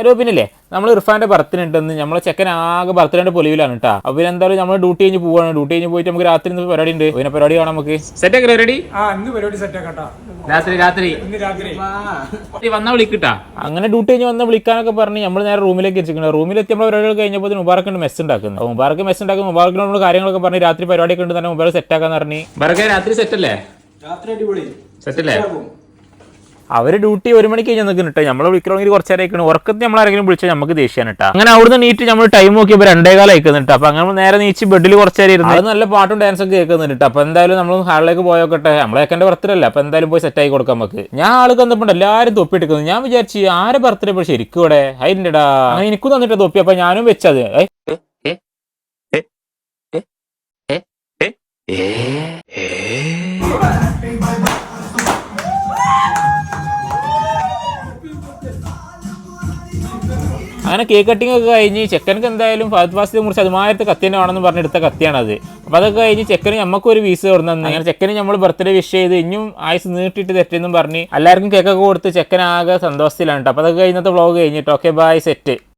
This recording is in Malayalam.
ഹലോ പിന്നില്ലേ നമ്മൾ ഇർഫാന്റെ ബർത്ത്ഡേ ഉണ്ടെന്ന് നമ്മളെ ചെക്കൻ ആകെ ബർത്ത്ഡേന്റെ പൊലിവിലാണ് കേട്ടോ. അപ്പൊ പിന്നെ എന്തായാലും നമ്മൾ ഡ്യൂട്ടി കഴിഞ്ഞ് പോവാണ്. ഡ്യൂട്ടി കഴിഞ്ഞ് പോയിട്ട് നമുക്ക് രാത്രി പരിപാടി ഉണ്ട്. പിന്നെ പരിപാടി കാണാം നമുക്ക്. സെറ്റ് ആക്കി റെഡി? രാത്രി വന്നാ വിളിക്കട്ടാ. അങ്ങനെ ഡ്യൂട്ടി കഴിഞ്ഞ് വന്ന് വിളിക്കാനൊക്കെ പറഞ്ഞ് നമ്മൾ നേരെ റൂമിലേക്ക് എത്തിക്കണം. റൂമിലെത്തി നമ്മൾ പരിപാടികൾ കഴിഞ്ഞപ്പോൾ മുബാറക്ക് മെസ്സ് ഉണ്ടാക്കുന്നത്. മുബാറക്ക് മെസ്സ് ഉണ്ടാക്കും. മുബാറക്കിനോട് കാര്യങ്ങളൊക്കെ പറഞ്ഞ് രാത്രി പരിപാടിയൊക്കെ ഉണ്ട് തന്നെ മുബാറക്ക് സെറ്റ് ആക്കാന്ന് പറഞ്ഞ്. മുബാറക്ക് രാത്രി സെറ്റ് അല്ലേ? സെറ്റല്ലേ? അവര് ഡ്യൂട്ടി 1 മണിക്ക് കഴിഞ്ഞ് നിൽക്കുന്നുണ്ട്. നമ്മൾ വിളിക്കണമെങ്കിൽ കുറച്ച് നേരം ഉറക്കത്തിൽ നമ്മൾ ആരെങ്കിലും വിളിച്ചാൽ നമുക്ക് ദേഷ്യാണ് കേട്ടോ. അങ്ങനെ അവിടുന്ന് നീറ്റ് നമ്മൾ ടൈം നോക്കിയപ്പോൾ 2:15 ആയിക്കുന്നുണ്ട്. അപ്പൊ അങ്ങനെ നേരെ നീച്ച് ബെഡിൽ കുറച്ച് നേരം ഇരുന്ന് അത് നല്ല പാട്ടും ഡാൻസ് ഒക്കെ കേൾക്കുന്നുണ്ട്. അപ്പൊ എന്തായാലും നമ്മൾ ഹാളിലേക്ക് പോയോക്കട്ടെ. നമ്മളെ ചെക്കൻ്റെ ബർത്ത്ഡേ അല്ല. അപ്പൊ എന്തായാലും പോയി സെറ്റ് ആയി കൊടുക്കാം നമുക്ക്. ഞാൻ ആൾക്ക് വന്നപ്പോൾ എല്ലാവരും തൊപ്പി എടുക്കുന്നു. ഞാൻ വിചാരിച്ചു ആരെ ബർത്ത്ഡേ ഇപ്പോൾ ശരിക്കും ഇവിടെ അതിൻ്റെടാ അങ്ങനെ എനിക്കും തന്നിട്ട് തൊപ്പി. അപ്പൊ ഞാനും വെച്ചത് അങ്ങനെ കേക്ക് കട്ടിങ് ഒക്കെ കഴിഞ്ഞ് ചെക്കനക്ക് എന്തായാലും ഫഹദ് ഫാസിലെ മുറിച്ച് അതുമായിട്ട് കത്തി തന്നെ വേണമെന്ന് പറഞ്ഞെടുത്ത കത്തിയാണത്. അപ്പോൾ അതൊക്കെ കഴിഞ്ഞ് ചെക്കന് നമുക്കൊരു വീസ് കൊടുന്നു. അങ്ങനെ ചെക്കന് നമ്മൾ ബർത്ത്ഡേ വിഷ് ചെയ്ത് ഇനിയും ആയുസ് നീട്ടിയിട്ട് തെറ്റെന്നും പറഞ്ഞ് എല്ലാവർക്കും കേക്കൊക്കെ കൊടുത്ത് ചെക്കനാകെ സന്തോഷത്തിലാണ് കേട്ടോ. അപ്പോൾ അതൊക്കെ കഴിഞ്ഞത്തെ വ്ളോഗ് കഴിഞ്ഞിട്ട് ഓക്കെ ബൈ സെറ്റ്.